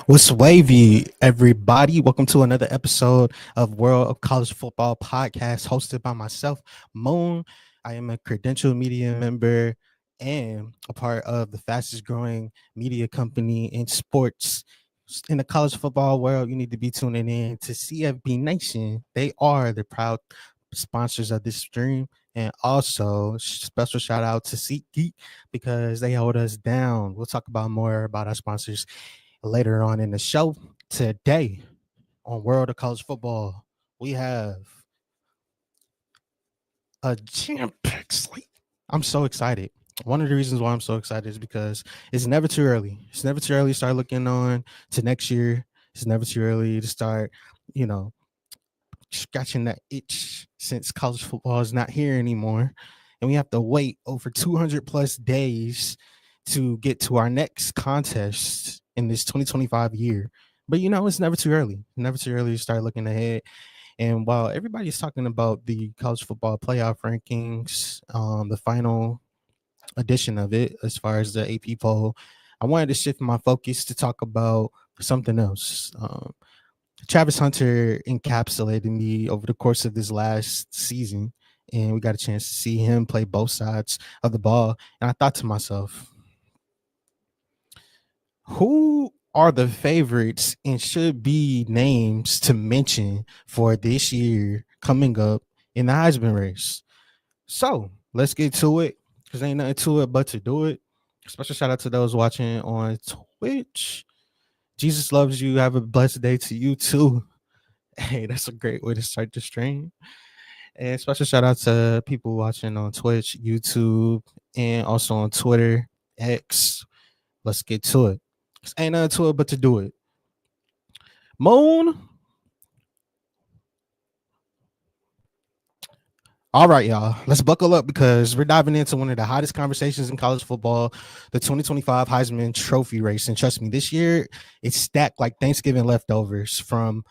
What's wavy, everybody? Welcome to another episode of World of College Football podcast hosted by myself, Moon. I am a credentialed media member and a part of the fastest growing media company in sports. In the college football world, you need to be tuning in to CFB Nation. They are the proud sponsors of this stream. And also, special shout out to SeatGeek because they hold us down. We'll talk about more about our sponsors later on in the show. Today on World of College Football, we have a jam-packed slate. I'm so excited. One of the reasons why I'm so excited is because it's never too early. It's never too early to start looking on to next year. It's never too early to start, you know, scratching that itch since college football is not here anymore. And we have to wait over 200 plus days to get to our next contest in this 2025 year. But it's never too early. Never too early to start looking ahead. And while everybody's talking about the college football playoff rankings, the final edition of it, as far as the AP poll, I wanted to shift my focus to talk about something else. Travis Hunter encapsulated me over the course of this last season, and we got a chance to see him play both sides of the ball. And I thought to myself, who are the favorites and should be names to mention for this year coming up in the Heisman race? So let's get to it, because ain't nothing to it but to do it. Special shout out to those watching on Twitch. Jesus loves you. Have a blessed day to you too. Hey, that's a great way to start the stream. And special shout out to people watching on Twitch, YouTube, and also on Twitter, X. Let's get to it. Ain't nothing to it but to do it. Moon. All right, y'all. Let's buckle up because we're diving into one of the hottest conversations in college football, the 2025 Heisman Trophy race. And trust me, this year it's stacked like Thanksgiving leftovers, from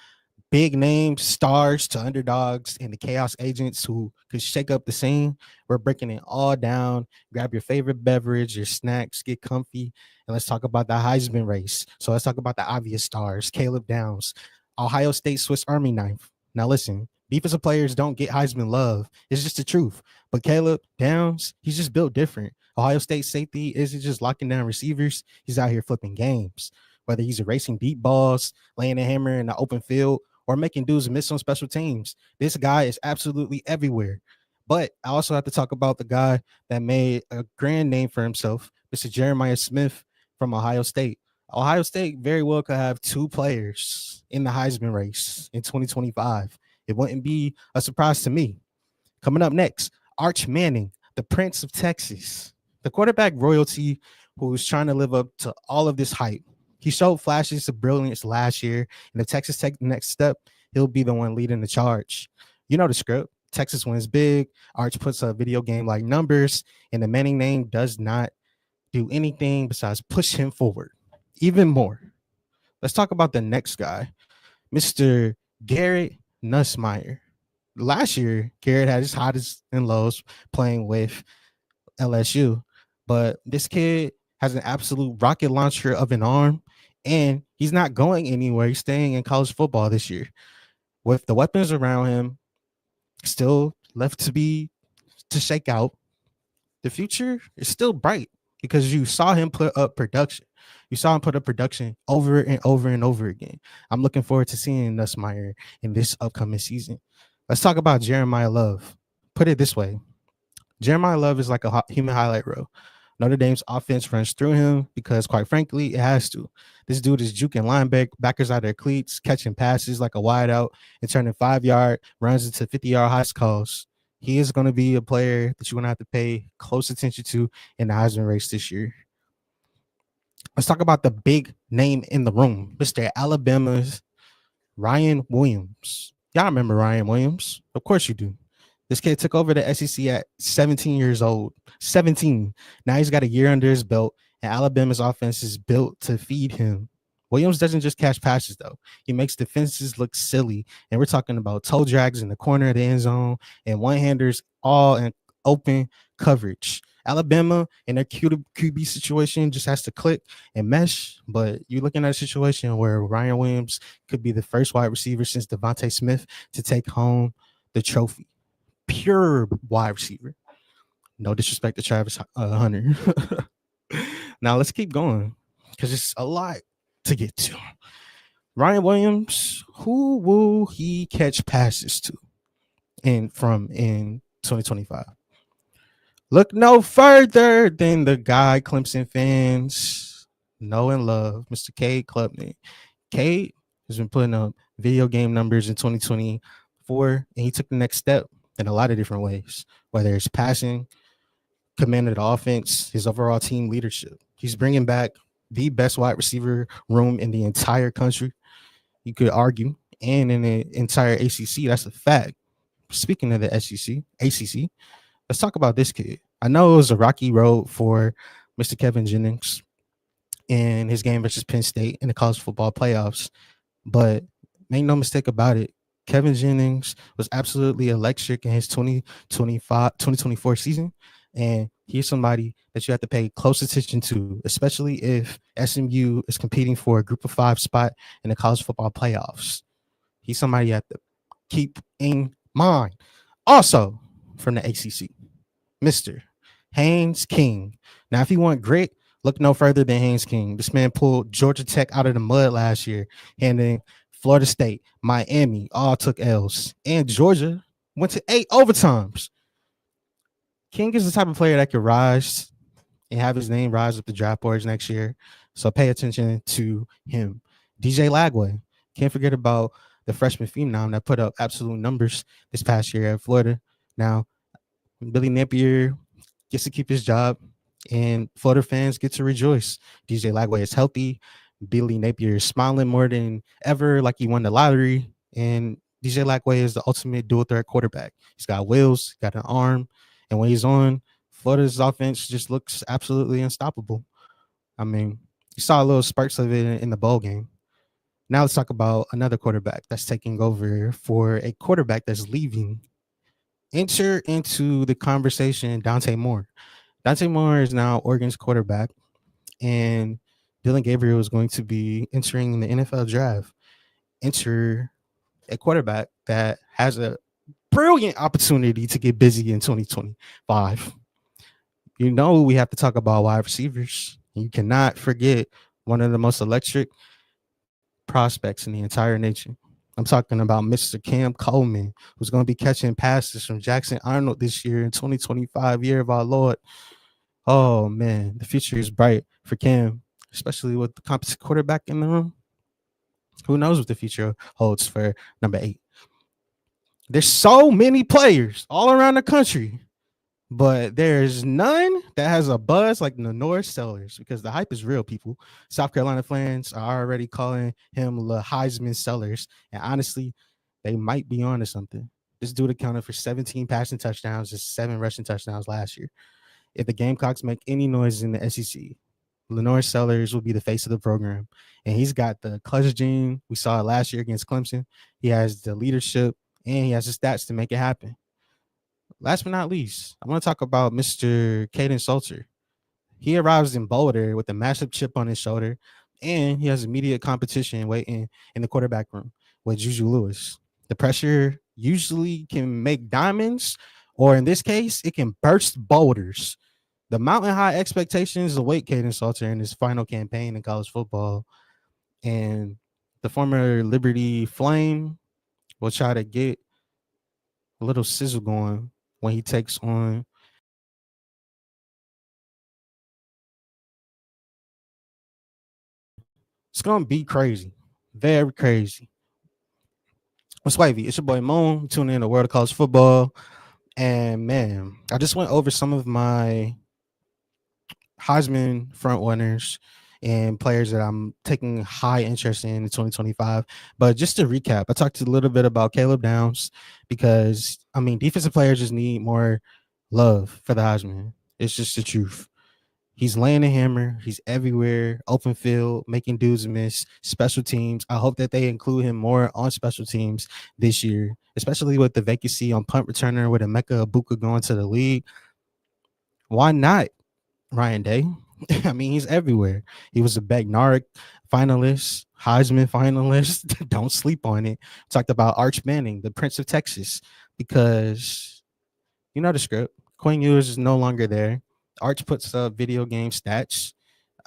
big names, stars to underdogs, and the chaos agents who could shake up the scene. We're breaking it all down. Grab your favorite beverage, your snacks, get comfy, and let's talk about the Heisman race. So let's talk about the obvious stars. Caleb Downs, Ohio State Swiss Army knife. Now listen, defensive players don't get Heisman love. It's just the truth. But Caleb Downs, he's just built different. Ohio State safety isn't just locking down receivers. He's out here flipping games. Whether he's erasing deep balls, laying a hammer in the open field, or making dudes miss on special teams. This guy is absolutely everywhere. But I also have to talk about the guy that made a grand name for himself, Mr. Jeremiyah Smith from Ohio State. Ohio State very well could have two players in the Heisman race in 2025. It wouldn't be a surprise to me. Coming up next, Arch Manning, the Prince of Texas, the quarterback royalty who is trying to live up to all of this hype. He showed flashes of brilliance last year, and if Texas take the next step, he'll be the one leading the charge. You know the script. Texas wins big. Arch puts a video game like numbers, and the Manning name does not do anything besides push him forward even more. Let's talk about the next guy, Mr. Garrett Nussmeier. Last year, Garrett had his highs and lows playing with LSU, but this kid has an absolute rocket launcher of an arm, and he's not going anywhere. He's staying in college football this year. With the weapons around him still left to shake out, the future is still bright because you saw him put up production. You saw him put up production over and over and over again. I'm looking forward to seeing Nussmeier in this upcoming season. Let's talk about Jeremiyah Love. Put it this way. Jeremiyah Love is like a human highlight reel. Notre Dame's offense runs through him because, quite frankly, it has to. This dude is juking linebackers out of their cleats, catching passes like a wideout, and turning 5-yard runs into 50-yard high calls. He is going to be a player that you're going to have to pay close attention to in the Heisman race this year. Let's talk about the big name in the room, Mr. Alabama's Ryan Williams. Y'all remember Ryan Williams? Of course you do. This kid took over the SEC at 17 years old. 17. Now he's got a year under his belt, and Alabama's offense is built to feed him. Williams doesn't just catch passes, though. He makes defenses look silly, and we're talking about toe drags in the corner of the end zone and one-handers all in open coverage. Alabama and their QB situation just has to click and mesh. But you're looking at a situation where Ryan Williams could be the first wide receiver since Devontae Smith to take home the trophy. Pure wide receiver. No disrespect to Travis Hunter. Now let's keep going because it's a lot to get to. Ryan Williams, who will he catch passes to in 2025? Look no further than the guy Clemson fans know and love, Mr. Cade Klubnik. Cade has been putting up video game numbers in 2024, and he took the next step in a lot of different ways, whether it's passing, command of the offense, his overall team leadership. He's bringing back the best wide receiver room in the entire country, you could argue, and in the entire ACC. That's a fact. Speaking of the ACC, let's talk about this kid. I know it was a rocky road for Mr. Kevin Jennings in his game versus Penn State in the college football playoffs, but make no mistake about it, Kevin Jennings was absolutely electric in his 2024 season. And he's somebody that you have to pay close attention to, especially if SMU is competing for a group of 5 spot in the college football playoffs. He's somebody you have to keep in mind. Also, from the ACC, Mr. Haynes King. Now, if you want grit, look no further than Haynes King. This man pulled Georgia Tech out of the mud last year, handing Florida State, Miami, all took L's. And Georgia went to 8 overtimes. King is the type of player that could rise and have his name rise up the draft boards next year. So pay attention to him. DJ Lagway. Can't forget about the freshman phenom that put up absolute numbers this past year at Florida. Now, Billy Napier gets to keep his job, and Florida fans get to rejoice. DJ Lagway is healthy. Billy Napier is smiling more than ever, like he won the lottery. And DJ Lagway is the ultimate dual threat quarterback. He's got wheels, got an arm, and when he's on, Florida's offense just looks absolutely unstoppable. I mean, you saw a little sparks of it in the bowl game. Now let's talk about another quarterback that's taking over for a quarterback that's leaving. Enter into the conversation Dante Moore. Dante Moore is now Oregon's quarterback, and Dylan Gabriel is going to be entering the NFL draft. Enter a quarterback that has a brilliant opportunity to get busy in 2025. You know, we have to talk about wide receivers. You cannot forget one of the most electric prospects in the entire nation. I'm talking about Mr. Cam Coleman, who's going to be catching passes from Jackson Arnold this year in 2025, year of our Lord. Oh, man, the future is bright for Cam, especially with the competent quarterback in the room. Who knows what the future holds for number 8? There's so many players all around the country, but there's none that has a buzz like Lenore Sellers, because the hype is real, people. South Carolina fans are already calling him the Heisman Sellers, and honestly, they might be on to something. This dude accounted for 17 passing touchdowns and 7 rushing touchdowns last year. If the Gamecocks make any noise in the SEC, Lenore Sellers will be the face of the program, and he's got the clutch gene. We saw it last year against Clemson. He has the leadership, and he has the stats to make it happen. Last but not least, I want to talk about Mr. Caden Salter. He arrives in Boulder with a massive chip on his shoulder, and he has immediate competition waiting in the quarterback room with Juju Lewis. The pressure usually can make diamonds, or in this case, it can burst boulders. The mountain high expectations await Caden Salter in his final campaign in college football, and the former Liberty Flame will try to get a little sizzle going when he takes on it's gonna be crazy. Very crazy. What's wavy? It's your boy Moon. Tuning in to World of College Football. And man, I just went over some of my Heisman front runners and players that I'm taking high interest in 2025. But just to recap, I talked a little bit about Caleb Downs because, I mean, defensive players just need more love for the Heisman. It's just the truth. He's laying the hammer. He's everywhere, open field, making dudes miss, special teams. I hope that they include him more on special teams this year, especially with the vacancy on punt returner with Emeka Ibuka going to the league. Why not Ryan Day? I mean, he's everywhere. He was a Bednarik finalist, Heisman finalist. Don't sleep on it. Talked about Arch Manning, the Prince of Texas, because you know the script. Quinn Ewers is no longer there. Arch puts up video game stats.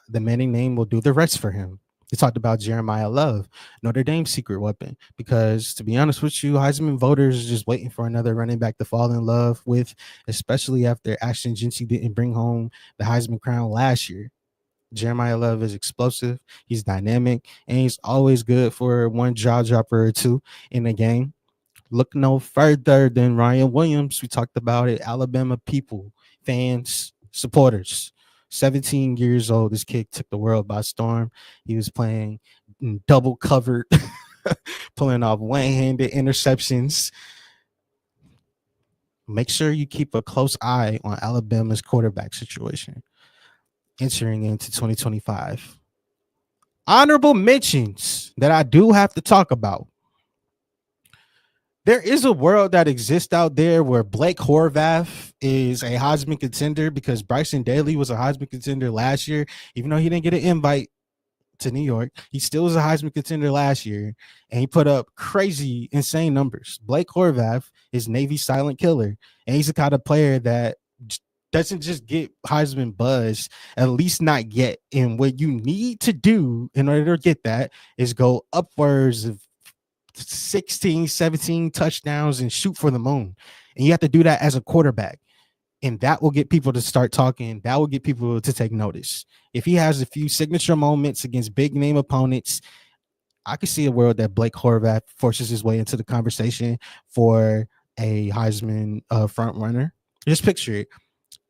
The Manning name will do the rest for him. He talked about Jeremiyah Love, Notre Dame's secret weapon. Because to be honest with you, Heisman voters are just waiting for another running back to fall in love with, especially after Ashton Jeanty didn't bring home the Heisman crown last year. Jeremiyah Love is explosive, he's dynamic, and he's always good for one jaw dropper or two in the game. Look no further than Ryan Williams. We talked about it. Alabama people, fans, supporters. 17 years old. This kid took the world by storm. He was playing double covered, pulling off one-handed interceptions. Make sure you keep a close eye on Alabama's quarterback situation entering into 2025. Honorable mentions that I do have to talk about. There is a world that exists out there where Blake Horvath is a Heisman contender because Bryson Daly was a Heisman contender last year. Even though he didn't get an invite to New York, he still was a Heisman contender last year, and he put up crazy, insane numbers. Blake Horvath is Navy's silent killer, and he's the kind of player that doesn't just get Heisman buzz, at least not yet. And what you need to do in order to get that is go upwards of 16, 17 touchdowns and shoot for the moon. And you have to do that as a quarterback. And that will get people to start talking. That will get people to take notice. If he has a few signature moments against big name opponents, I could see a world that Blake Horvath forces his way into the conversation for a Heisman front runner. Just picture it.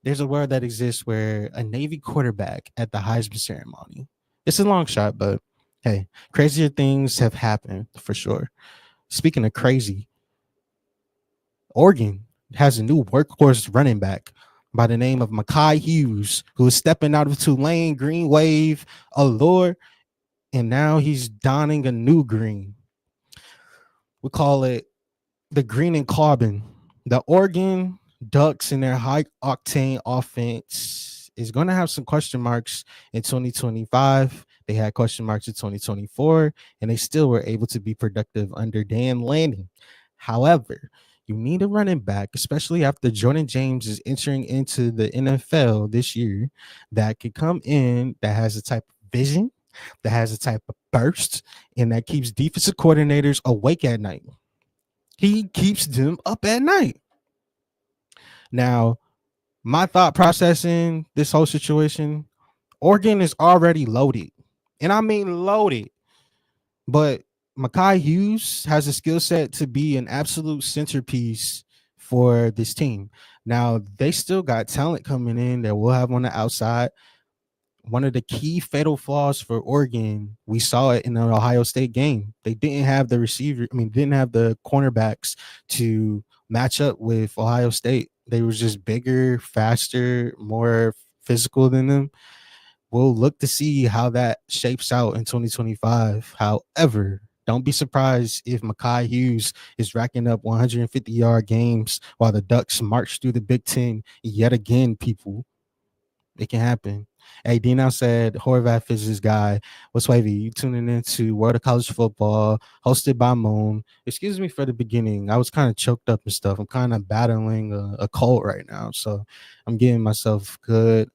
There's a world that exists where a Navy quarterback at the Heisman ceremony. It's a long shot, but hey, crazier things have happened for sure. Speaking of crazy, Oregon has a new workhorse running back by the name of Mekhi Hughes, who is stepping out of Tulane Green Wave allure, and now he's donning a new green. We call it the green and carbon. The Oregon Ducks and their high octane offense is going to have some question marks in 2025. They had question marks in 2024, and they still were able to be productive under Dan Lanning. However, you need a running back, especially after Jordan James is entering into the NFL this year, that could come in, that has a type of vision, that has a type of burst, and that keeps defensive coordinators awake at night. He keeps them up at night. Now, my thought process in this whole situation, Oregon is already loaded. And I mean loaded. But Mekhi Hughes has a skill set to be an absolute centerpiece for this team. Now, they still got talent coming in that we'll have on the outside. One of the key fatal flaws for Oregon, we saw it in the Ohio State game. They didn't have the didn't have the cornerbacks to match up with Ohio State. They were just bigger, faster, more physical than them. We'll look to see how that shapes out in 2025. However, don't be surprised if Mekhi Hughes is racking up 150-yard games while the Ducks march through the Big Ten yet again, people. It can happen. Hey, Dino said Horvath is his guy. What's wavy? You tuning into World of College Football, hosted by Moon. Excuse me for the beginning. I was kind of choked up and stuff. I'm kind of battling a cold right now, so I'm getting myself good.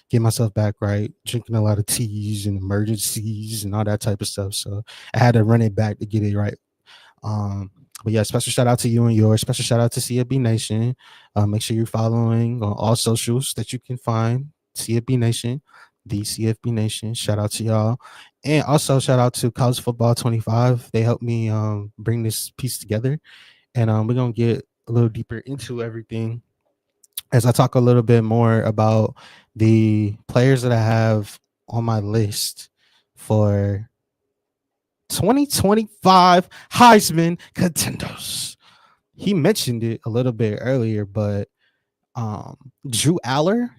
Get myself back right, drinking a lot of teas and emergencies and all that type of stuff. So I had to run it back to get it right. But yeah, special shout out to you and yours. Special shout out to CFB Nation. Make sure you're following on all socials that you can find. CFB Nation, the CFB Nation. Shout out to y'all. And also shout out to College Football 25. They helped me bring this piece together. And we're going to get a little deeper into everything as I talk a little bit more about the players that I have on my list for 2025 Heisman contenders. He mentioned it a little bit earlier, but Drew Aller,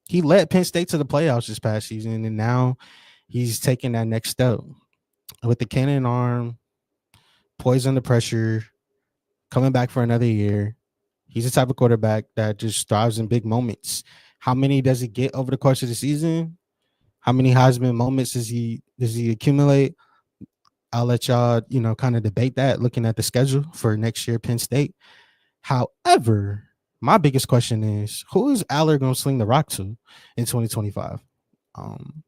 he led Penn State to the playoffs this past season, and now he's taking that next step with the cannon arm, poised under pressure, coming back for another year. He's the type of quarterback that just thrives in big moments. How many does he get over the course of the season? How many Heisman moments does he accumulate? I'll let y'all, kind of debate that looking at the schedule for next year, Penn State. However, my biggest question is who is Aller going to sling the rock to in 2025? Um,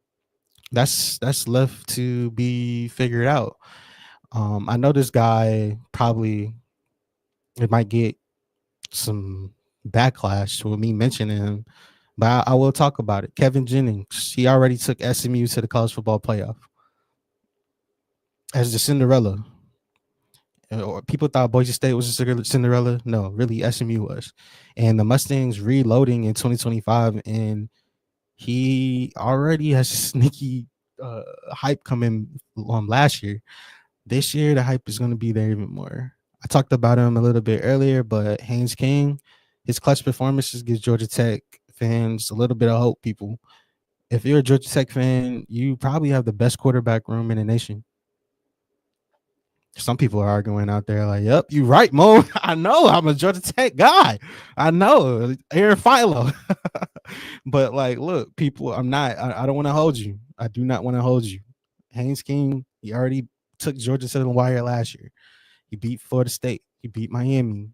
that's left to be figured out. I know this guy probably it might get some backlash with me mentioning him, but I will talk about it. Kevin Jennings, he already took SMU to the college football playoff as the Cinderella. Or people thought Boise State was a Cinderella. No, really, SMU was. And the Mustangs reloading in 2025, and he already has sneaky hype coming last year. This year, the hype is going to be there even more. I talked about him a little bit earlier, but Haynes King, his clutch performances gives Georgia Tech fans a little bit of hope, people. If you're a Georgia Tech fan, you probably have the best quarterback room in the nation. Some people are arguing out there like, yep, you right, Mo. I know I'm a Georgia Tech guy. I know Aaron Philo. But like, look, people, I don't want to hold you. I do not want to hold you. Haynes King, he already took Georgia to the wire last year. He beat Florida State. He beat Miami.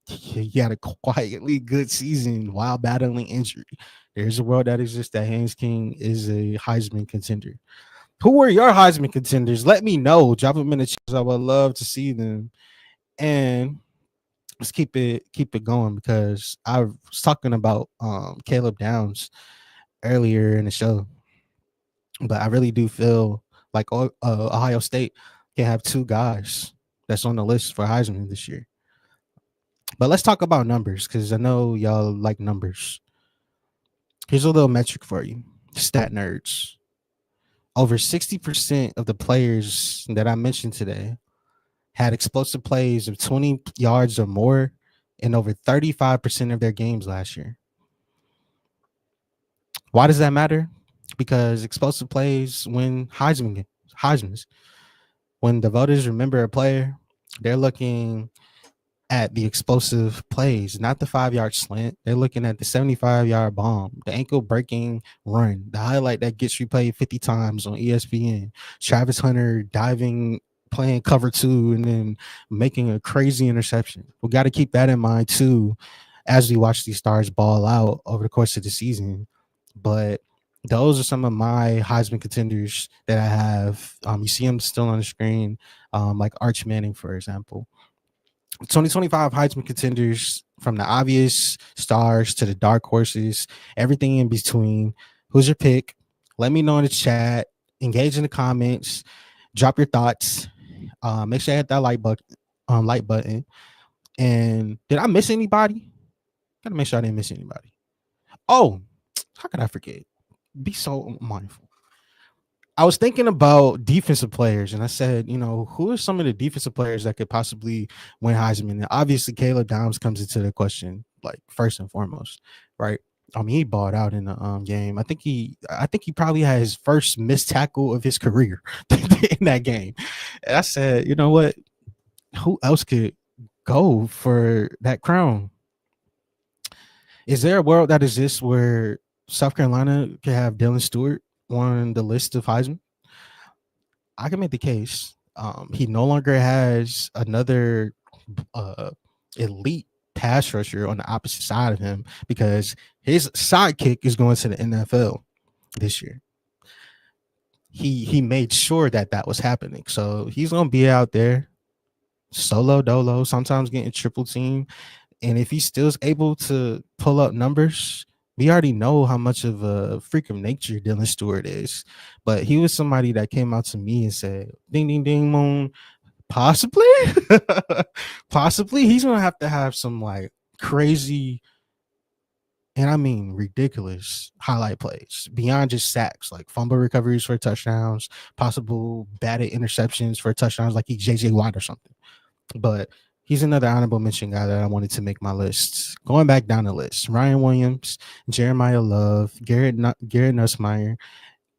He had a quietly good season while battling injury. There's a world that exists that Haynes King is a Heisman contender. Who are your Heisman contenders? Let me know. Drop them in the chat. I would love to see them. And let's keep it going because I was talking about Caleb Downs earlier in the show, but I really do feel like Ohio State can have two guys that's on the list for Heisman this year. But let's talk about numbers because I know y'all like numbers. Here's a little metric for you, stat nerds. Over 60% of the players that I mentioned today had explosive plays of 20 yards or more in over 35% of their games last year. Why does that matter? Because explosive plays win Heisman's. When the voters remember a player, they're looking at the explosive plays, not the 5-yard slant. They're looking at the 75-yard bomb, the ankle breaking run, the highlight that gets replayed 50 times on ESPN. Travis Hunter diving, playing cover 2, and then making a crazy interception. We got to keep that in mind too as we watch these stars ball out over the course of the season. But those are some of my Heisman contenders that I have. You see them still on the screen, like Arch Manning, for example. 2025 Heisman contenders, from the obvious stars to the dark horses, everything in between. Who's your pick? Let me know in the chat. Engage in the comments. Drop your thoughts. Make sure you hit that like button. And did I miss anybody? Gotta make sure I didn't miss anybody. Oh, how could I forget? Be so mindful. I was thinking about defensive players, and I said, who are some of the defensive players that could possibly win Heisman? And obviously, Caleb Downs comes into the question, like first and foremost, right? I mean, he balled out in the game. I think he probably had his first missed tackle of his career in that game. And I said, you know what? Who else could go for that crown? Is there a world that exists where South Carolina could have Dylan Stewart on the list of Heisman? I can make the case. He no longer has another elite pass rusher on the opposite side of him because his sidekick is going to the NFL this year. He made sure that was happening. So he's going to be out there solo dolo, sometimes getting triple team. And if he still is able to pull up numbers, we already know how much of a freak of nature Dylan Stewart is. But he was somebody that came out to me and said, ding, ding, ding, moon, possibly. Possibly. He's going to have some like crazy, and I mean ridiculous highlight plays beyond just sacks, like fumble recoveries for touchdowns, possible batted interceptions for touchdowns like he's JJ Watt or something. But he's another honorable mention guy that I wanted to make my list. Going back down the list, Ryan Williams, Jeremiyah Love, Garrett Nussmeier,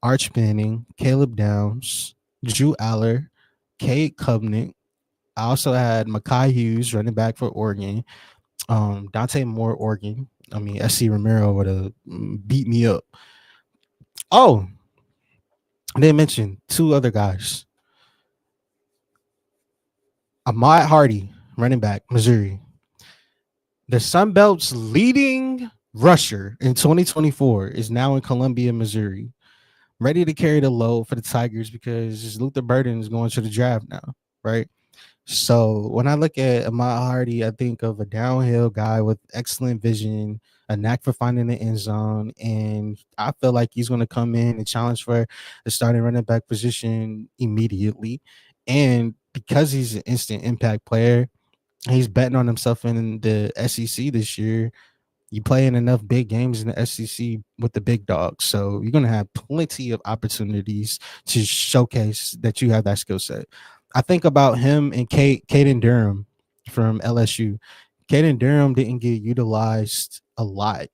Arch Manning, Caleb Downs, Drew Aller, Cade Kovnick. I also had Mekhi Hughes, running back for Oregon, Dante Moore, Oregon. I mean, SC Romero would have beat me up. Oh, I didn't mention two other guys. Ahmad Hardy, running back, Missouri. The Sun Belt's leading rusher in 2024 is now in Columbia, Missouri, ready to carry the load for the Tigers because Luther Burden is going to the draft now, right? So when I look at Ahmad Hardy, I think of a downhill guy with excellent vision, a knack for finding the end zone, and I feel like he's going to come in and challenge for the starting running back position immediately. And because he's an instant impact player, he's betting on himself in the SEC this year. You play in enough big games in the SEC with the big dogs, so you're gonna have plenty of opportunities to showcase that you have that skill set. I think about him and Caden Durham from LSU. Caden Durham didn't get utilized a lot,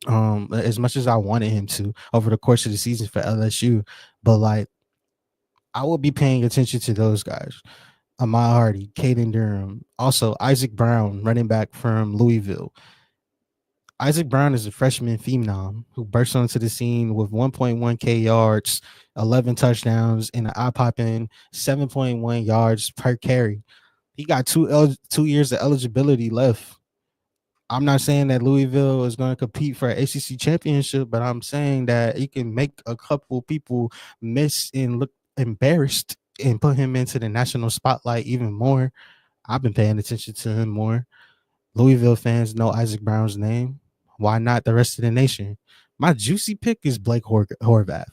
as much as I wanted him to over the course of the season for LSU, but like I will be paying attention to those guys. Ahmad Hardy, Caden Durham, also Isaac Brown, running back from Louisville. Isaac Brown is a freshman phenom who burst onto the scene with 1.1K yards, 11 touchdowns, and an eye-popping 7.1 yards per carry. He got 2 years of eligibility left. I'm not saying that Louisville is going to compete for an ACC championship, but I'm saying that he can make a couple people miss and look embarrassed and put him into the national spotlight even more. I've been paying attention to him more. Louisville fans know Isaac Brown's name. Why not the rest of the nation? My juicy pick is Blake Horvath.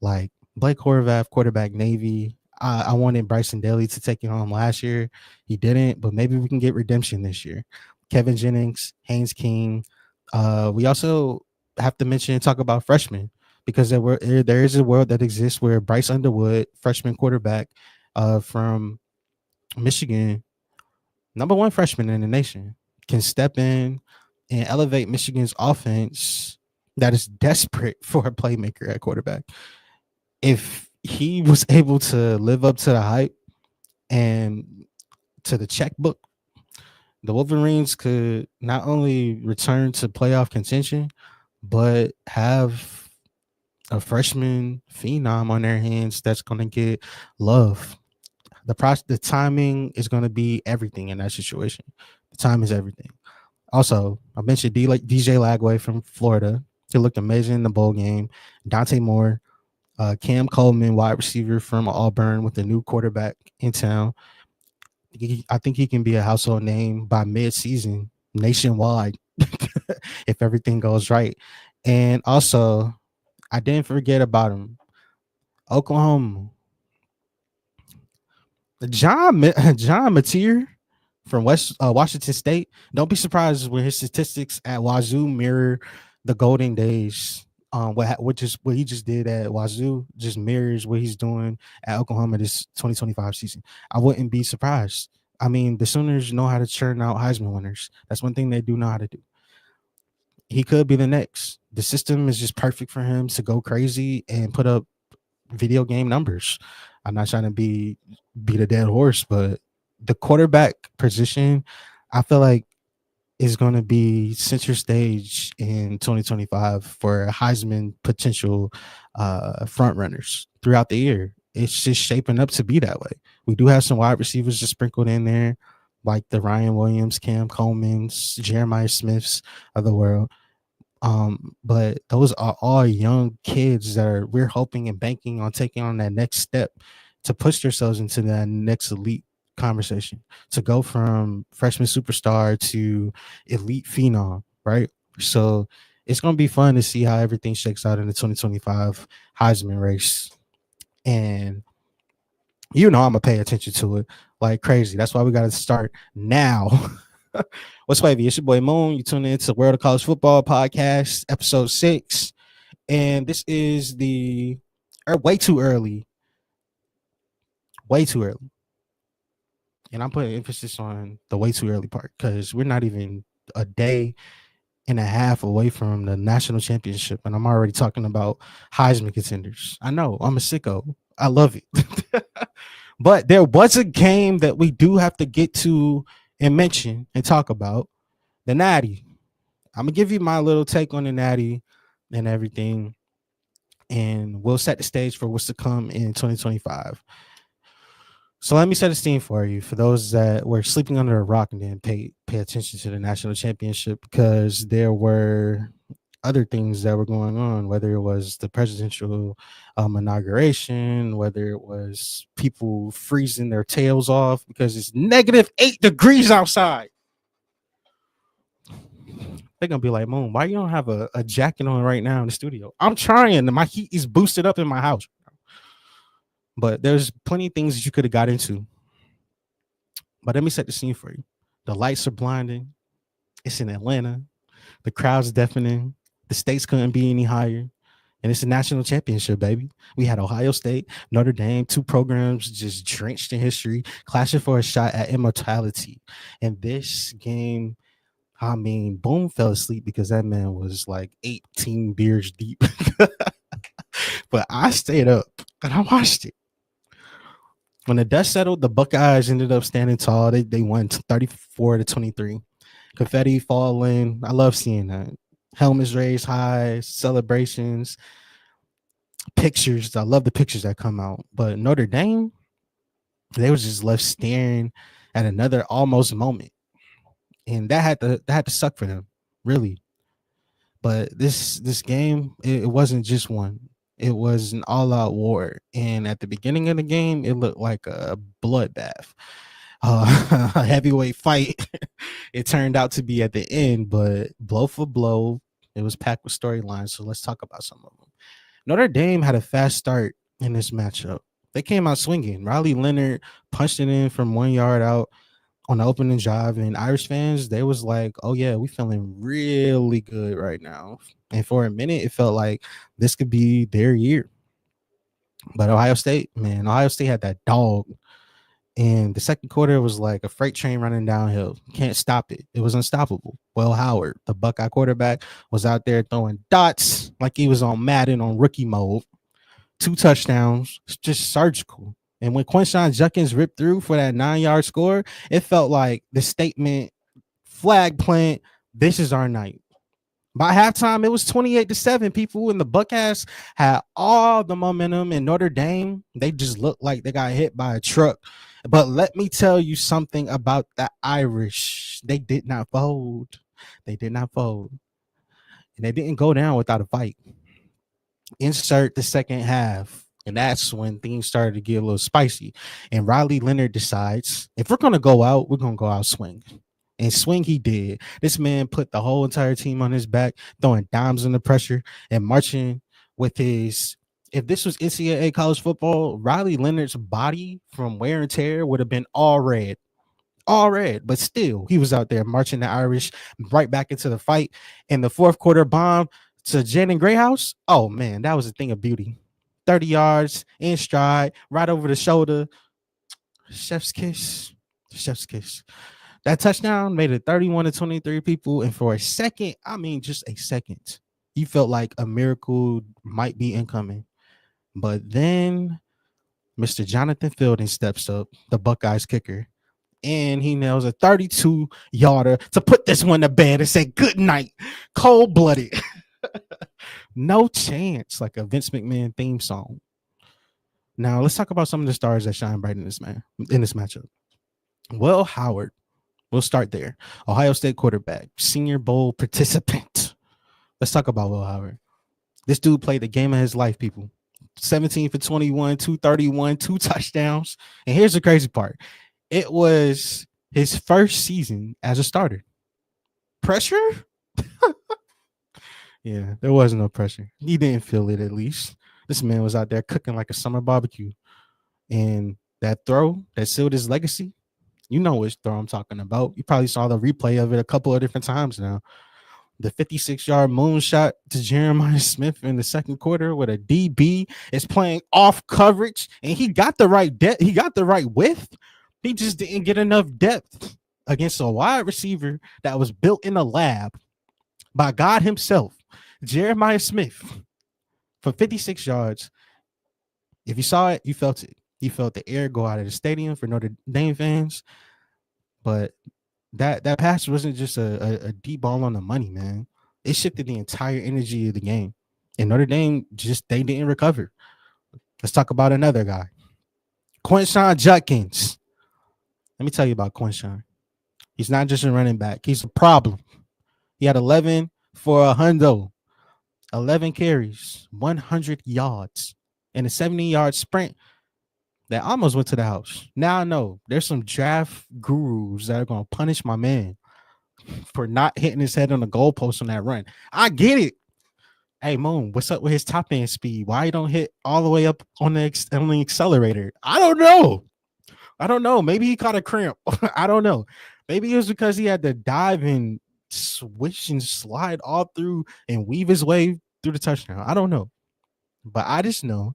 Like Blake Horvath, quarterback, Navy. I wanted Bryson Daly to take it home last year. He didn't, but maybe we can get redemption this year. Kevin Jennings, Haynes King. We also have to mention and talk about freshmen because there is a world that exists where Bryce Underwood, freshman quarterback from Michigan, number one freshman in the nation, can step in and elevate Michigan's offense that is desperate for a playmaker at quarterback. If he was able to live up to the hype and to the checkbook, the Wolverines could not only return to playoff contention, but have a freshman phenom on their hands that's going to get love. The timing is going to be everything in that situation. The time is everything. Also, I mentioned DJ Lagway from Florida. He looked amazing in the bowl game. Dante Moore, Cam Coleman, wide receiver from Auburn with a new quarterback in town. I think he can be a household name by mid-season nationwide if everything goes right. And also, I didn't forget about him. Oklahoma. John Mateer from Washington State. Don't be surprised when his statistics at Wazoo mirror the golden days. What he just did at Wazoo just mirrors what he's doing at Oklahoma this 2025 season. I wouldn't be surprised. I mean, the Sooners know how to churn out Heisman winners. That's one thing they do know how to do. He could be the next. The system is just perfect for him to go crazy and put up video game numbers. I'm not trying to beat a dead horse, but the quarterback position, I feel like, is going to be center stage in 2025 for Heisman potential front runners throughout the year. It's just shaping up to be that way. We do have some wide receivers just sprinkled in there, like the Ryan Williams, Cam Coleman's, Jeremiah Smiths of the world. But those are all young kids that we're hoping and banking on taking on that next step to push themselves into that next elite conversation, to go from freshman superstar to elite phenom, right? So it's going to be fun to see how everything shakes out in the 2025 Heisman race. And I'm going to pay attention to it like crazy. That's why we got to start now. What's wavy? It's your boy Moon. You tune in to World of College Football Podcast, episode 6. And this is way too early. Way too early. And I'm putting emphasis on the way too early part because we're not even a day and a half away from the national championship. And I'm already talking about Heisman contenders. I know, I'm a sicko. I love it. But there was a game that we do have to get to and mention and talk about. The Natty. I'm gonna give you my little take on the Natty and everything, and we'll set the stage for what's to come in 2025. So let me set a scene for you, for those that were sleeping under a rock and didn't pay attention to the national championship, because there were other things that were going on, whether it was the presidential inauguration, whether it was people freezing their tails off because it's -8 degrees outside. They're gonna be like, Moon, why you don't have a jacket on right now in the studio? I'm trying. My heat is boosted up in my house. But there's plenty of things that you could have got into. But let me set the scene for you. The lights are blinding. It's in Atlanta. The crowd's deafening. The stakes couldn't be any higher. And it's a national championship, baby. We had Ohio State, Notre Dame, two programs just drenched in history, clashing for a shot at immortality. And this game, I mean, Boom fell asleep because that man was like 18 beers deep. But I stayed up and I watched it. When the dust settled, the Buckeyes ended up standing tall. They won 34-23. Confetti falling. I love seeing that. Helmets raised high, celebrations, pictures. I love the pictures that come out. But Notre Dame, they was just left staring at another almost moment. And that had to suck for them, really. But this game, it wasn't just one. It was an all-out war. And at the beginning of the game, it looked like a bloodbath. A heavyweight fight. It turned out to be at the end, but blow for blow, it was packed with storylines. So let's talk about some of them. Notre Dame had a fast start in this matchup. They came out swinging. Riley Leonard punched it in from 1 yard out on the opening drive, and Irish fans, they was like, oh yeah, we feeling really good right now. And for a minute, it felt like this could be their year. But Ohio State had that dog. And the second quarter was like a freight train running downhill. Can't stop it. It was unstoppable. Will Howard, the Buckeye quarterback, was out there throwing dots like he was on Madden on rookie mode. 2 touchdowns, just surgical. And when Quinshon Judkins ripped through for that 9-yard score, it felt like the statement, flag plant, this is our night. By halftime, it was 28-7. People in the Buckeyes had all the momentum, and Notre Dame, they just looked like they got hit by a truck. But let me tell you something about the Irish. They did not fold. They did not fold. And they didn't go down without a fight. Insert the second half. And that's when things started to get a little spicy. And Riley Leonard decides, if we're going to go out, we're going to go out swing. And swing he did. This man put the whole entire team on his back, throwing dimes under pressure and marching with his. If this was NCAA college football, Riley Leonard's body from wear and tear would have been all red. But still, he was out there marching the Irish right back into the fight. And the fourth quarter bomb to Jaden Greyhouse, oh man, that was a thing of beauty. 30 yards in stride, right over the shoulder. Chef's kiss. That touchdown made it 31-23 people. And for a second, I mean, just a second, you felt like a miracle might be incoming. But then Mr. Jonathan Fielding steps up, the Buckeyes kicker, and he nails a 32-yarder to put this one to bed and say, good night, cold-blooded. No chance, like a Vince McMahon theme song. Now, let's talk about some of the stars that shine bright in this matchup. Will Howard. We'll start there. Ohio State quarterback, Senior Bowl participant. Let's talk about Will Howard. This dude played the game of his life, people. 17 for 21, 231, 2 touchdowns. And here's the crazy part. It was his first season as a starter. Pressure? Yeah, there was no pressure. He didn't feel it, at least. This man was out there cooking like a summer barbecue. And that throw that sealed his legacy, you know which throw I'm talking about. You probably saw the replay of it a couple of different times now. The 56-yard moonshot to Jeremiyah Smith in the second quarter with a DB is playing off coverage, and he got the right depth. He got the right width. He just didn't get enough depth against a wide receiver that was built in a lab by God himself, Jeremiyah Smith, for 56 yards. If you saw it, you felt it. You felt the air go out of the stadium for Notre Dame fans. But That pass wasn't just a deep ball on the money, man. It shifted the entire energy of the game. And Notre Dame just they didn't recover. Let's talk about another guy. Quinshon Judkins. Let me tell you about Quinshon. He's not just a running back. He's a problem. He had 11 for a hundo, 11 carries, 100 yards, and a 70-yard sprint that almost went to the house. Now I know there's some draft gurus that are going to punish my man for not hitting his head on the goalpost on that run. I get it. Hey, Moon, what's up with his top end speed? Why he don't hit all the way up on the accelerator? I don't know. Maybe he caught a cramp. I don't know. Maybe it was because he had to dive and swish and slide all through and weave his way through the touchdown. I don't know. But I just know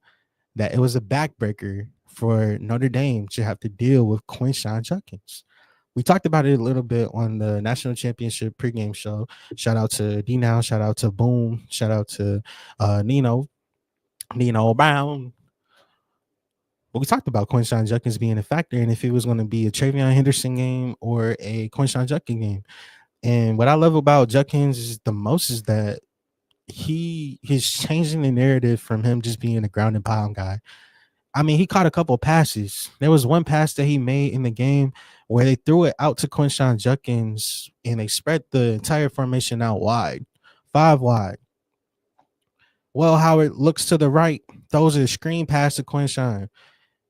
that it was a backbreaker for Notre Dame to have to deal with Quinshon Judkins. We talked about it a little bit on the national championship pregame show. Shout out to D-Now. Shout out to Boom. Shout out to Nino Brown. But we talked about Quinshon Judkins being a factor and if it was going to be a Travion Henderson game or a Quinshon Judkins game. And what I love about Judkins is that he's changing the narrative from him just being a ground and pound guy. I mean, he caught a couple passes. There was one pass that he made in the game where they threw it out to Quinshon Judkins and they spread the entire formation out wide, 5 wide. Well, Howard looks to the right, throws a screen pass to Quinshon.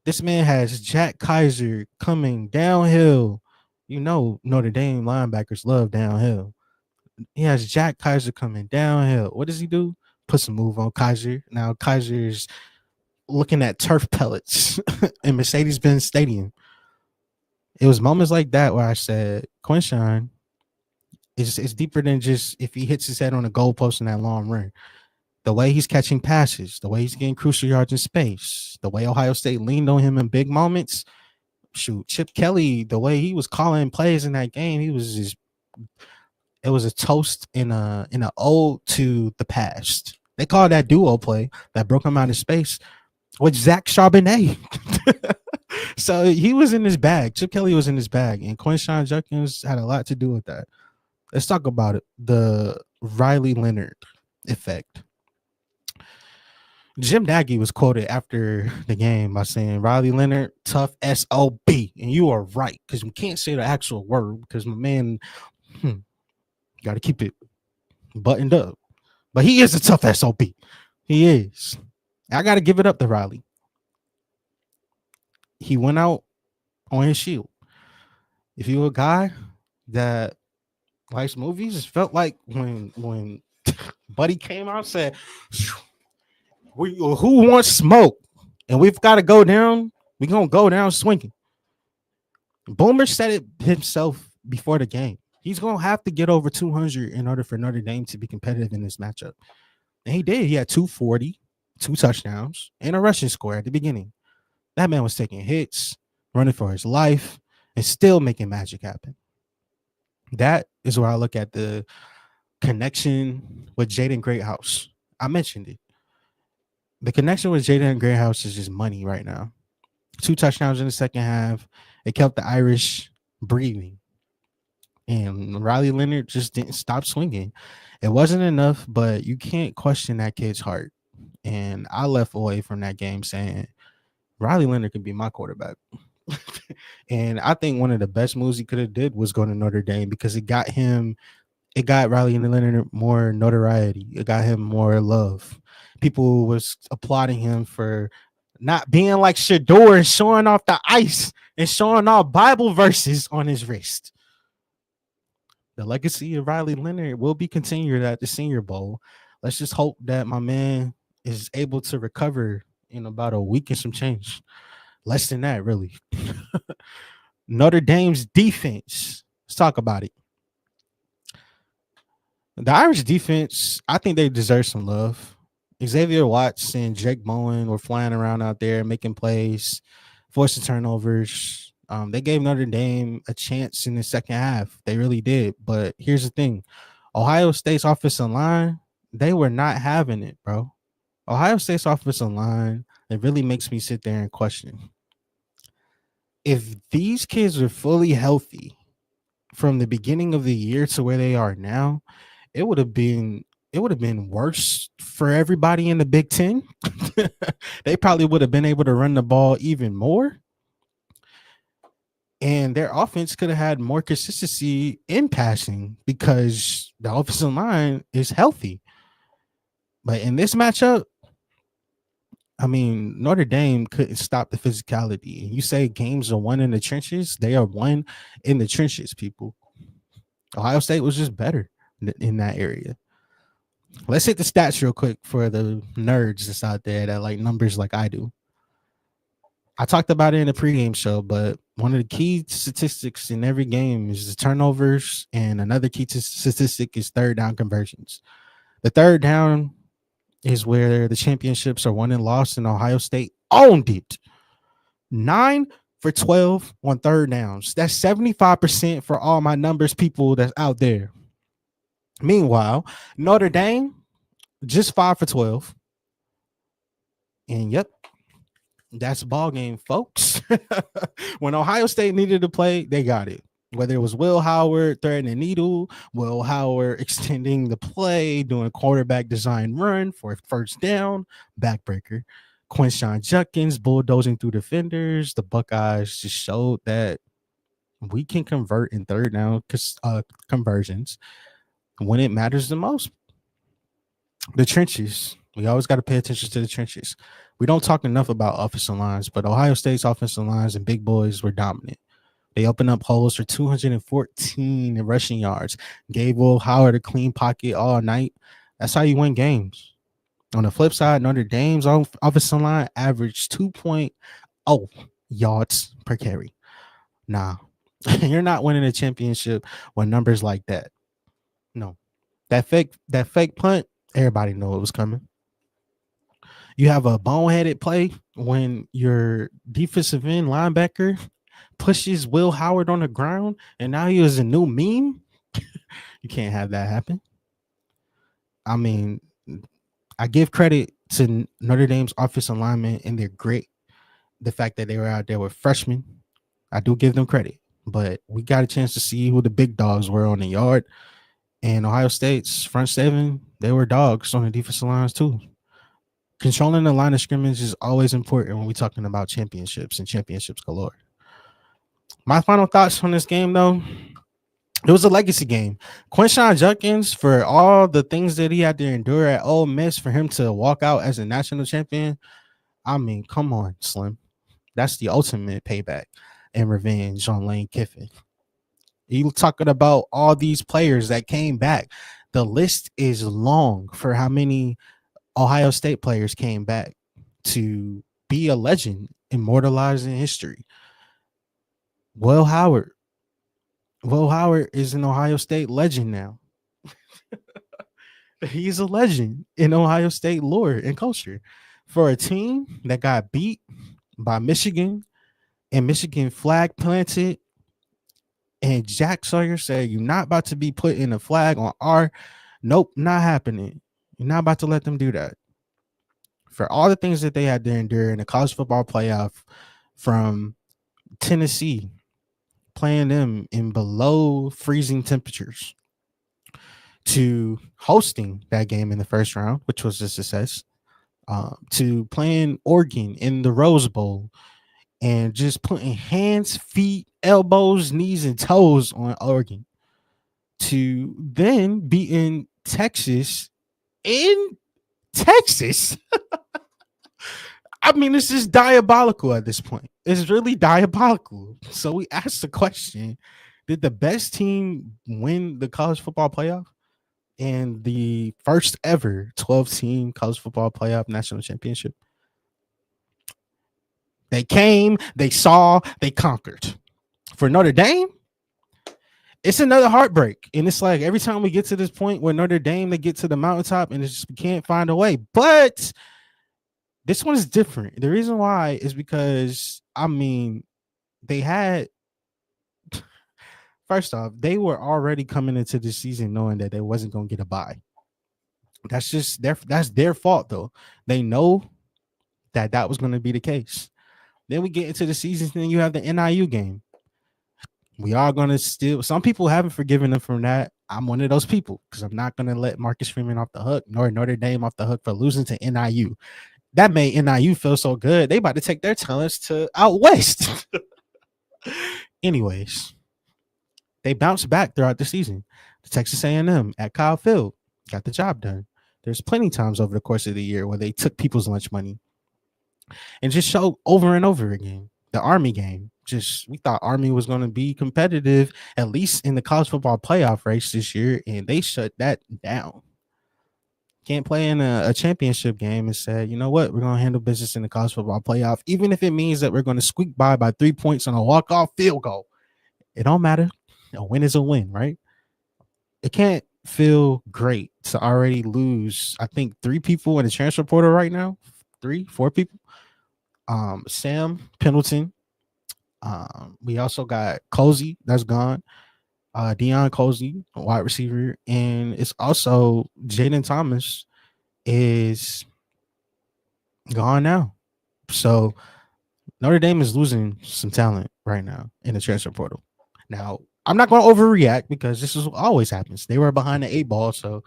This man has Jack Kaiser coming downhill. You know, Notre Dame linebackers love downhill. He has Jack Kaiser coming downhill. What does he do? Puts a move on Kaiser. Now Kaiser's looking at turf pellets in Mercedes-Benz Stadium. It was moments like that where I said, Quinshon is deeper than just if he hits his head on a goalpost in that long run. The way he's catching passes, the way he's getting crucial yards in space, the way Ohio State leaned on him in big moments. Shoot, Chip Kelly, the way he was calling plays in that game, it was a toast in an ode to the past. They called that duo play that broke him out of space with Zach Charbonnet. So he was in his bag. Chip Kelly was in his bag, and Quinshon Judkins had a lot to do with that. Let's talk about it. The Riley Leonard effect. Jim Nagy was quoted after the game by saying, Riley Leonard, tough SOB. And you are right, because we can't say the actual word because my man got to keep it buttoned up. But he is a tough SOB. He is. I got to give it up to Riley. He went out on his shield. If you're a guy that likes movies, it felt like when Buddy came out and said, who wants smoke? And we've got to go down. We're going to go down swinging. Boomer said it himself before the game. He's going to have to get over 200 in order for Notre Dame to be competitive in this matchup. And he did. He had 240, 2 touchdowns, and a rushing score at the beginning. That man was taking hits, running for his life, and still making magic happen. That is where I look at the connection with Jaden Greathouse. I mentioned it. The connection with Jaden Greathouse is just money right now. 2 touchdowns in the second half. It kept the Irish breathing. And Riley Leonard just didn't stop swinging. It wasn't enough, but you can't question that kid's heart. And I left away from that game saying, Riley Leonard could be my quarterback. And I think one of the best moves he could have did was going to Notre Dame because it got Riley Leonard more notoriety. It got him more love. People was applauding him for not being like Shador and showing off the ice and showing off Bible verses on his wrist. The legacy of Riley Leonard will be continued at the Senior Bowl. Let's just hope that my man is able to recover in about a week and some change. Less than that, really. Notre Dame's defense. Let's talk about it. The Irish defense, I think they deserve some love. Xavier Watts and Jake Bowen were flying around out there, making plays, forcing turnovers. They gave Notre Dame a chance in the second half. They really did. But here's the thing. Ohio State's offensive line, they were not having it, bro. Ohio State's offensive line, it really makes me sit there and question. If these kids were fully healthy, from the beginning of the year to where they are now, it would have been worse for everybody in the Big Ten. They probably would have been able to run the ball even more, and their offense could have had more consistency in passing because the offensive line is healthy. But in this matchup, I mean, Notre Dame couldn't stop the physicality. You say games are won in the trenches, they are won in the trenches, people. Ohio State was just better in that area. Let's hit the stats real quick for the nerds that's out there that like numbers like I do. I talked about it in the pregame show, but one of the key statistics in every game is the turnovers, and another key statistic is third down conversions. The third down is where the championships are won and lost, and Ohio State owned it. 9 for 12 on third downs. That's 75% for all my numbers people that's out there. Meanwhile, Notre Dame, just 5 for 12. And yep, that's a ball game, folks. When Ohio State needed to play, they got it. Whether it was Will Howard threading a needle, Will Howard extending the play, doing a quarterback design run for a first down, backbreaker. Quinshon Judkins bulldozing through defenders. The Buckeyes just showed that we can convert in third down conversions when it matters the most. The trenches. We always got to pay attention to the trenches. We don't talk enough about offensive lines, but Ohio State's offensive lines and big boys were dominant. They opened up holes for 214 rushing yards, gave Will Howard a clean pocket all night. That's how you win games. On the flip side, Notre Dame's offensive line averaged 2.0 yards per carry. Nah, you're not winning a championship with numbers like that. No, that fake punt, everybody knew it was coming. You have a boneheaded play when your defensive end linebacker pushes Will Howard on the ground, and now he is a new meme. You can't have that happen. I mean, I give credit to Notre Dame's offensive linemen and their grit. The fact that they were out there with freshmen, I do give them credit. But we got a chance to see who the big dogs were on the yard. And Ohio State's front seven, they were dogs on the defensive lines too. Controlling the line of scrimmage is always important when we're talking about championships and championships galore. My final thoughts on this game, though, it was a legacy game. Quinshon Judkins, for all the things that he had to endure at Ole Miss, for him to walk out as a national champion, I mean, come on, Slim. That's the ultimate payback and revenge on Lane Kiffin. You talking about all these players that came back. The list is long for how many Ohio State players came back to be a legend, immortalized in history. Will Howard is an Ohio State legend now. He's a legend in Ohio State lore and culture. For a team that got beat by Michigan and Michigan flag planted, and Jack Sawyer said, "You're not about to be putting a flag on our..." Nope, not happening. You're not about to let them do that. For all the things that they had to endure in the college football playoff, from Tennessee, playing them in below freezing temperatures, to hosting that game in the first round, which was a success, to playing Oregon in the Rose Bowl, and just putting hands, feet, elbows, knees, and toes on Oregon, to then beating Texas in Texas. I mean, this is diabolical at this point. It's really diabolical. So we asked the question, did the best team win the college football playoff and the first ever 12-team college football playoff national championship? They came, they saw, they conquered. For Notre Dame, it's another heartbreak. And it's like every time we get to this point where Notre Dame, they get to the mountaintop and it's just, we can't find a way. But this one is different. The reason why is because, I mean, they had, first off, they were already coming into the season knowing that they wasn't going to get a bye. That's just their fault, though. They know that was going to be the case. Then we get into the season, and then you have the NIU game. We are going to still, some people haven't forgiven them from that. I'm one of those people because I'm not going to let Marcus Freeman off the hook, nor Notre Dame off the hook for losing to NIU. That made NIU feel so good. They about to take their talents to out west. Anyways, they bounced back throughout the season. The Texas A&M at Kyle Field got the job done. There's plenty of times over the course of the year where they took people's lunch money and just showed over and over again. The Army game, just we thought Army was going to be competitive, at least in the college football playoff race this year, and they shut that down. Can't play in a championship game and said, you know what, we're going to handle business in the college football playoff, even if it means that we're going to squeak by 3 points on a walk-off field goal. It don't matter. A win is a win, right? It can't feel great to already lose, I think, 3 people in the transfer portal right now. 4 people. Sam Pendleton. We also got Cozy, that's gone. Deion Cozy, wide receiver, and it's also Jaden Thomas is gone now. So Notre Dame is losing some talent right now in the transfer portal. Now, I'm not going to overreact because this is what always happens. They were behind the 8 ball, so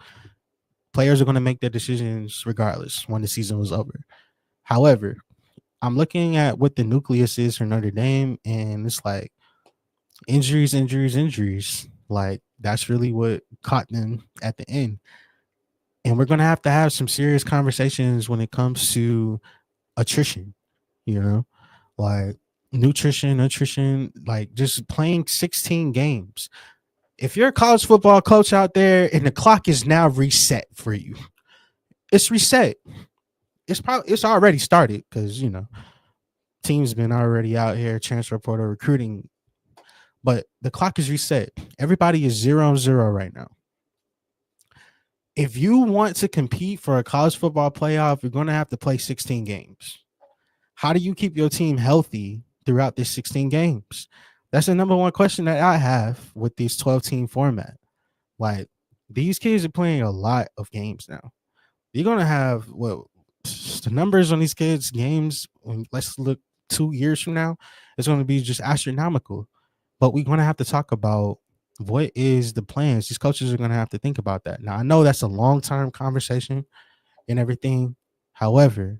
players are going to make their decisions regardless when the season was over. However, I'm looking at what the nucleus is for Notre Dame, and it's like injuries. Like, that's really what caught them at the end. And we're going to have some serious conversations when it comes to attrition, you know, like nutrition, like just playing 16 games. If you're a college football coach out there and the clock is now reset for you, it's reset. It's already started because, you know, teams been already out here transfer portal recruiting, but the clock is reset. Everybody is 0-0 right now. If you want to compete for a college football playoff, you're going to have to play 16 games. How do you keep your team healthy throughout this 16 games? That's the number one question that I have with this 12-team format. Like, these kids are playing a lot of games now. You're going to have, well, the numbers on these kids' games, let's look 2 years from now, it's going to be just astronomical. But we're going to have to talk about what is the plans. These coaches are going to have to think about that. Now, I know that's a long-term conversation and everything. However,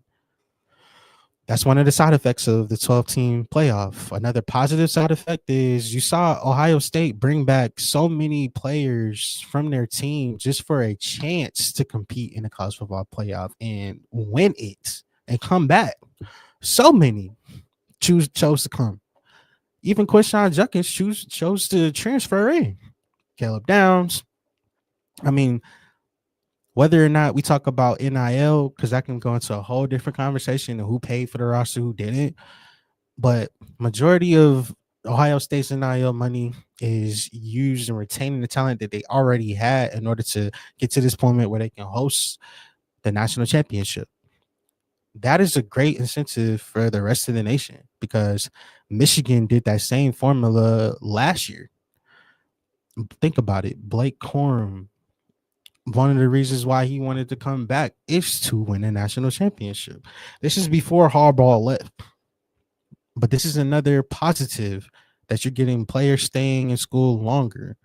that's one of the side effects of the 12-team playoff. Another positive side effect is you saw Ohio State bring back so many players from their team just for a chance to compete in the college football playoff and win it and come back. So many chose to come. Even Quinshon Judkins chose to transfer in. Caleb Downs. I mean, whether or not we talk about NIL, because that can go into a whole different conversation of who paid for the roster, who didn't. But majority of Ohio State's NIL money is used in retaining the talent that they already had in order to get to this point where they can host the national championship. That is a great incentive for the rest of the nation because Michigan did that same formula last year. Think about it. Blake Corum, one of the reasons why he wanted to come back is to win a national championship. This is before Harbaugh left. But this is another positive that you're getting players staying in school longer,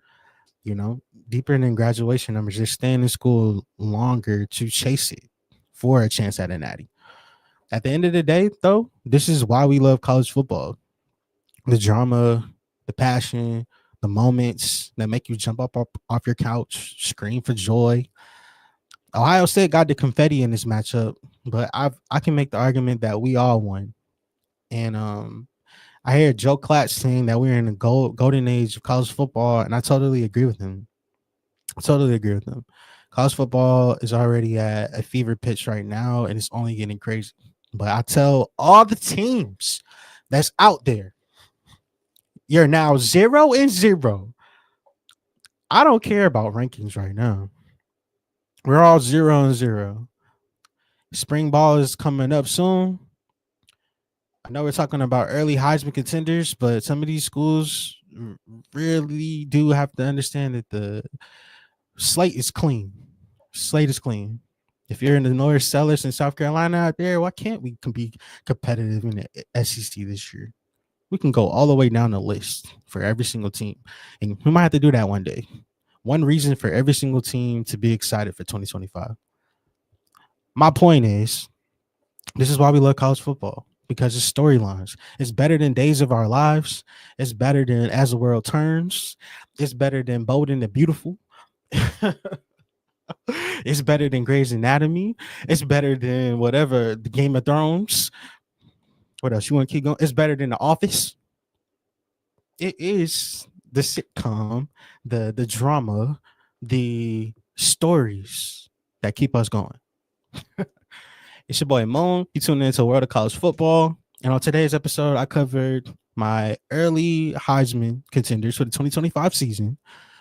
you know, deeper than graduation numbers. They're staying in school longer to chase it for a chance at a natty. At the end of the day, though, this is why we love college football. The drama, the passion, the moments that make you jump up off your couch, scream for joy. Ohio State got the confetti in this matchup, but I can make the argument that we all won. And I hear Joe Klatt saying that we're in the golden age of college football, and I totally agree with him. College football is already at a fever pitch right now, and it's only getting crazy. But I tell all the teams that's out there, you're now 0-0. I don't care about rankings right now. We're all 0-0. Spring ball is coming up soon. I know we're talking about early Heisman contenders, but some of these schools really do have to understand that the slate is clean. If you're in the North Sellers in South Carolina out there, why can't we be competitive in the SEC this year? We can go all the way down the list for every single team. And we might have to do that one day. One reason for every single team to be excited for 2025. My point is, this is why we love college football, because it's storylines. It's better than Days of Our Lives. It's better than As the World Turns. It's better than Bold and the Beautiful. It's better than Grey's Anatomy. It's better than whatever, the Game of Thrones. What else? You want to keep going? It's better than The Office. It is the sitcom, the drama, the stories that keep us going. It's your boy Moon. You tuned into World of College Football. And on today's episode, I covered my early Heisman contenders for the 2025 season.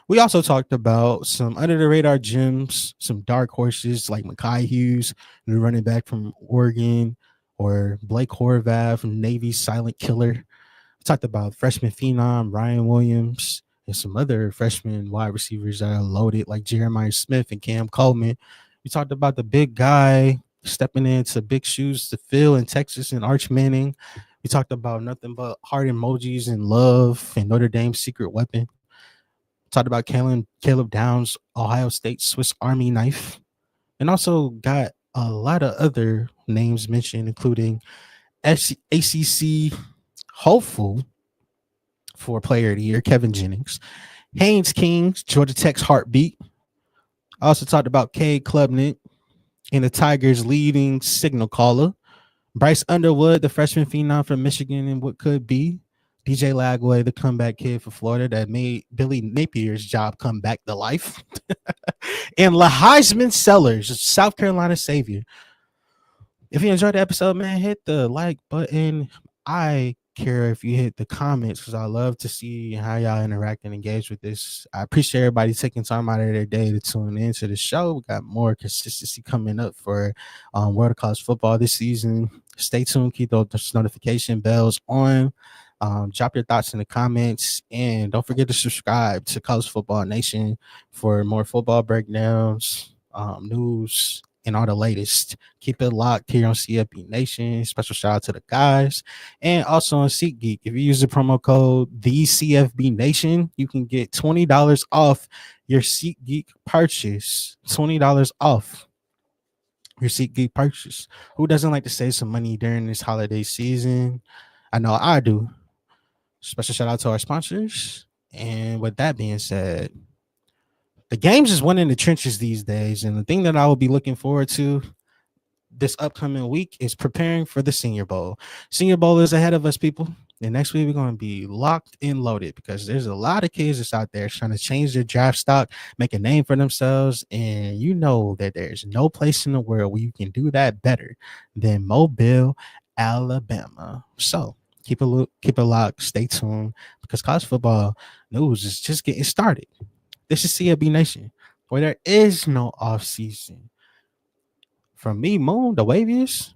We also talked about some under the radar gems, some dark horses like Mekhi Hughes, the running back from Oregon, or Blake Horvath from Navy's Silent Killer. We talked about freshman phenom Ryan Williams and some other freshman wide receivers that are loaded like Jeremiah Smith and Cam Coleman. We talked about the big guy stepping into big shoes to fill in Texas and Arch Manning. We talked about nothing but heart emojis and love and Notre Dame's secret weapon. Talked about Caleb Downs, Ohio State Swiss Army knife, and also got a lot of other names mentioned, including ACC hopeful for Player of the Year, Kevin Jennings, Haynes King, Georgia Tech's heartbeat. I also talked about Cade Klubnik and the Tigers' leading signal caller, Bryce Underwood, the freshman phenom from Michigan, and what could be DJ Lagway, the comeback kid for Florida that made Billy Napier's job come back to life, and Heisman Sellers, South Carolina savior. If you enjoyed the episode, man, hit the like button. I care if you hit the comments because I love to see how y'all interact and engage with this. I appreciate everybody taking time out of their day to tune into the show. We got more consistency coming up for World of College Football this season. Stay tuned. Keep those notification bells on. Drop your thoughts in the comments, and don't forget to subscribe to College Football Nation for more football breakdowns, news, and all the latest. Keep it locked here on CFB Nation. Special shout out to the guys, and also on SeatGeek. If you use the promo code the CFB Nation, you can get $20 off your SeatGeek purchase. $20 off your SeatGeek purchase. Who doesn't like to save some money during this holiday season? I know I do. Special shout out to our sponsors. And with that being said, the game's just winning the trenches these days. And the thing that I will be looking forward to this upcoming week is preparing for the Senior Bowl. Senior Bowl is ahead of us, people. And next week, we're going to be locked and loaded because there's a lot of kids that's out there trying to change their draft stock, make a name for themselves. And you know that there's no place in the world where you can do that better than Mobile, Alabama. So keep it locked, stay tuned, because college football news is just getting started. This is CFB Nation, where there is no off season. From me, Moon, the Waviest,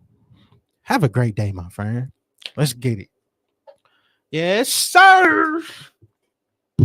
have a great day, my friend. Let's get it. Yes, sir.